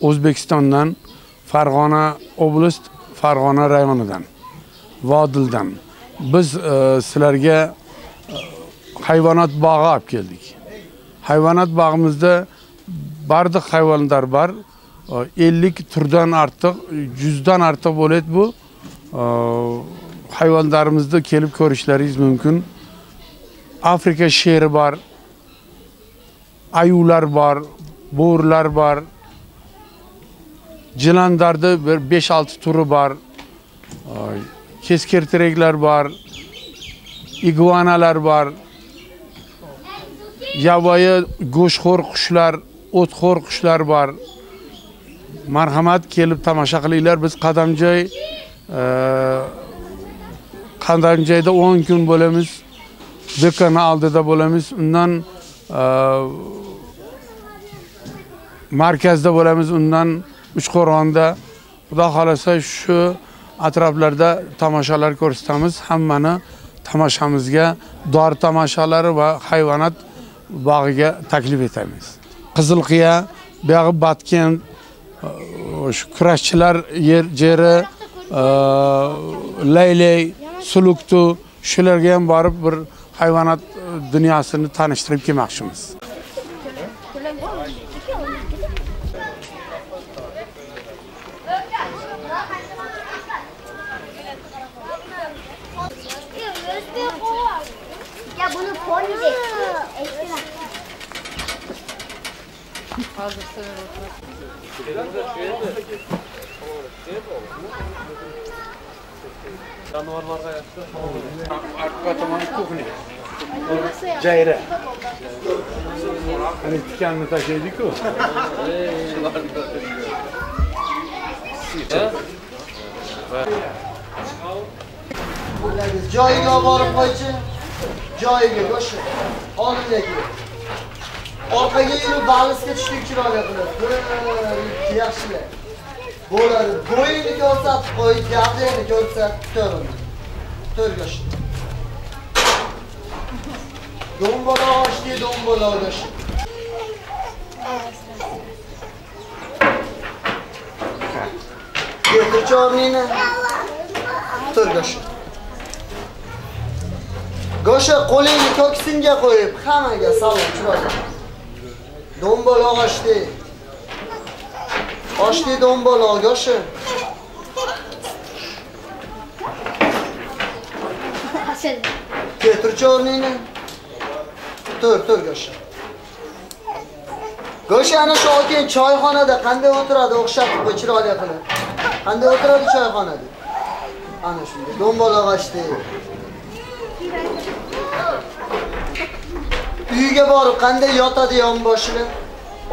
O'zbekistondan, Farg'ona oblast, Farg'ona rayonidan, Vodildan biz sizlarga hayvonot bog'i olib keldik. Hayvonot bog'imizda barliq hayvonlar bor. 50 turdan ortiq, 100 dan ortiq bo'ladi bu. Hayvonlarimizni kelib ko'rishlaringiz mumkin. Afrika sheri bor, ayular bor, bo'rilar bor. Jilandarda 5-6 turi bor. Keskertireklar bor, iguanalar bor. Yovvoyi go'shtxo'r qushlar, o'txo'r qushlar bor. Marhamat kelib tomosha qilinglar. Biz Qadamjoyda 10 kun bo'lamiz. Do'koni oldida bo'lamiz. Undan markazda bo'lamiz. Undan Uchqo'rg'onda, xudo xolasa shu atroflarda tomoshalar ko'rsatamiz. Hammani tomoshamizga, dor tomoshalari va hayvonot bog'iga taklif etamiz. Qizilqiya, buyog'i Batken, shu kurashchilar jeri, laylay, suluktu, shularga ham borib bir hayvonot dunyosini tanishtirib kelmoqchimiz. Ya bunu pony de. Canavarlarga yaptı. Arka tamanı kuhni. Cayra. Hani dükkanını taşıyorduk o. Joyiga borib qo'ychi. Joyiga go'sha. Oldinga. Orqaga yurib balisga tushdik chiroyli qilib. Yaxshilar. Bo'ladi. Bo'yingni ko'rsatib qo'y, gavdangni ko'rsatib turavering. Tur go'sha. Dombolo ochdi, dombolo go'sha. Getir chornini. Tur go'sha. Go'sha qo'lingni ko'ksimga qo'yib, hammaga salom chiroyli. Dombolo ochdi. Ochdi dombolo go'sha. Getir chornini. Tur go'sha. Go'sha ana shu okean choyxonada qanday o'tiradi o'xshatib qo'y chiroyli qilib. Qanday o'tiradi choyxonada? Ana shunday dombolo ochdi. Uyiga borib qanday yotadi yonboshli?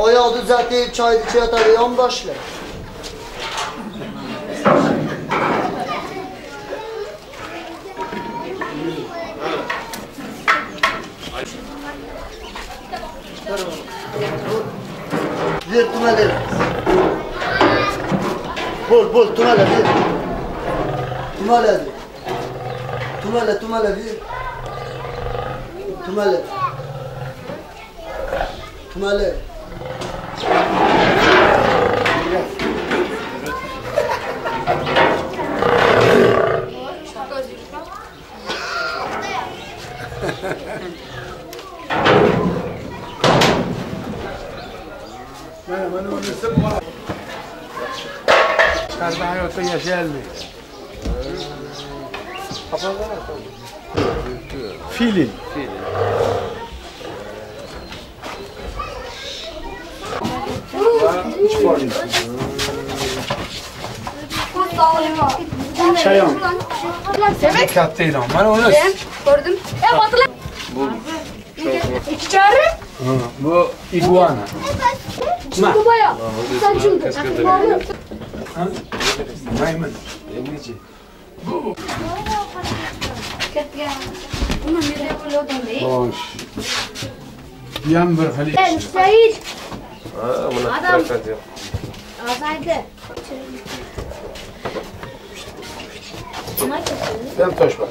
Oyoqni uzatib choyni ichayotadi yonboshli. Ver tumalar. Bol tumalar ver. Tumalar. Tumalar ver. Tumalar. Tumalar. Bana onu sık. Çıkardan hayatta yaşayalım. Filin. Çayon. Kattaydı ama bana onu. Gördüm. Batılar. Bu İki çare. bu iguana. Çıktı bayağı. Saçıldı. Maymun. Yemeci. Bu. Bunun nereye koyuyordu değil? Hoş. Yan bir hali. Ben Said. Adam. Azaydı. Ben toş var.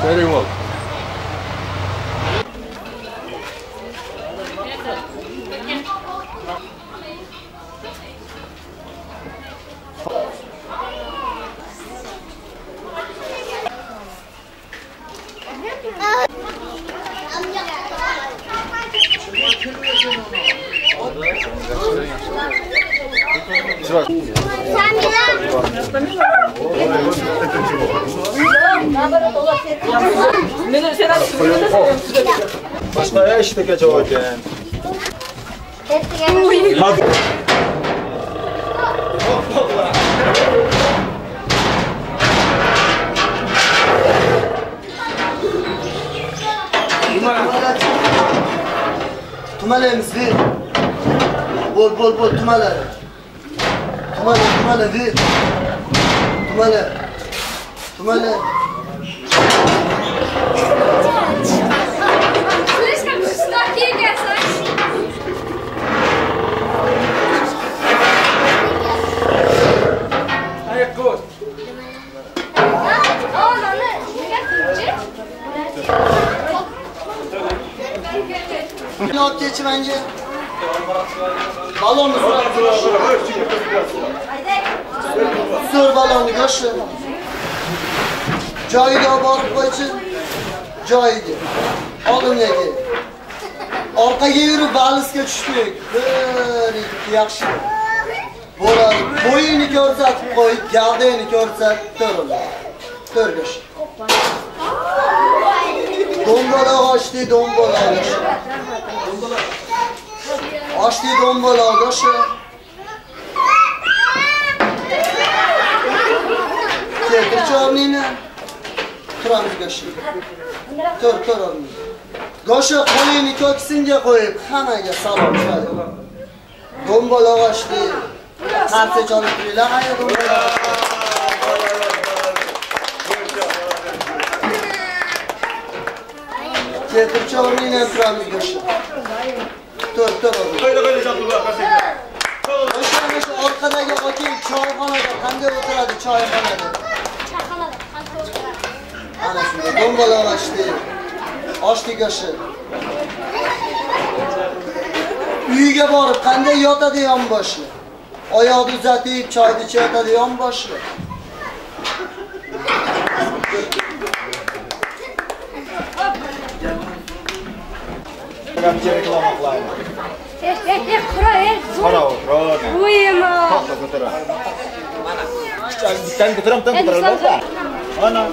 Very well. Başka işte geç oynayın. Hadi. Tumalayımız bir. Bol tumalay. Tumalay bir. Tumalay. Слышно, что фига, Ne yap geçi bence? Balonu sür balonu göçü. Joyiga borib qo'ychi. Joyiga. Oldin yegi. Orqaga yurib balisga tushdik. Bir ikki yaxshi. Bo'ladi. Bo'yini ko'rsatib qo'y, gavdani ko'rsatib tur. Turgish. Dombola ochdi, dombola. Ochdi, dombola go'shi. Ketir chornini. Turamiz go'shi. Tur o'rni. Go'shi qo'lini ko'ksinga qo'yib, hammaga salom beradi. Dombola ochdi. Qarsa chalib turinglar, hayır dombola. Ketir chornini turamiz go'shi. Tur o'rni. O'sha orqadagi oting choyxonada qanday o'tiradi choyxonada? Ana shunday dombola ochdi go'shi. Uyiga borib qanday yotadi yonboshi? Oyoqni uzatib choyni ichayotadi yonboshi. Sen götürem tam götürürler. Ana.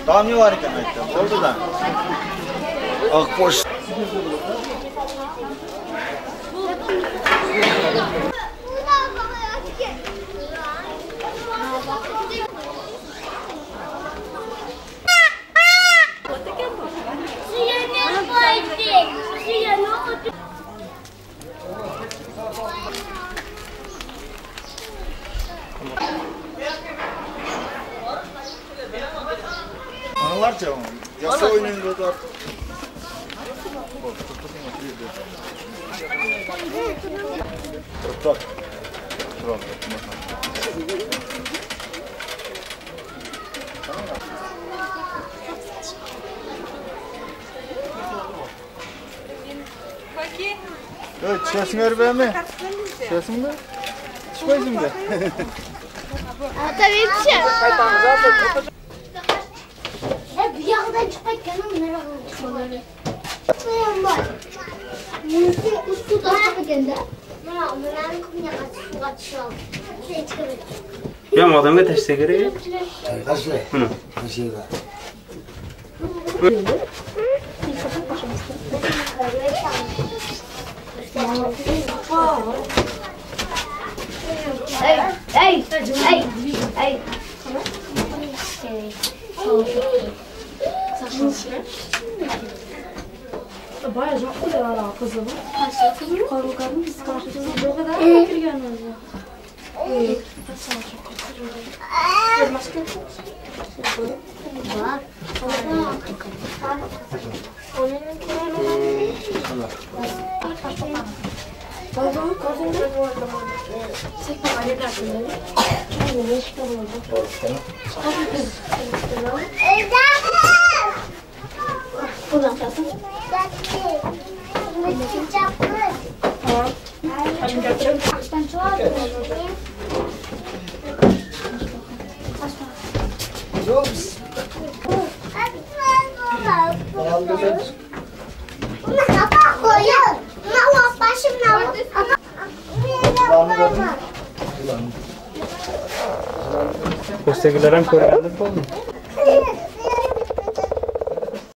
Daha ne var ki aytdim. Oldu da. Akboş. Analarca mı? Yasa oynayın burada. Tut. Evet, çeşmeler be mi? Çeşmeler mi? Çıkmayız mı? Tabii bir şey. Bir yandan çıkmak canım nereye çıkmaları? Ustu da gende. Mana onların kumya kaçışıyor. Ya odamga tashsa kerak. Qashla. Buni. Qashla. Ey, ey. Bayağı çok güzel kızım. Karı biz karşımızda bu kadar fakir gelmez ya. Buradan kalsın. Postagilar ham ko'rgandir bo'ldi.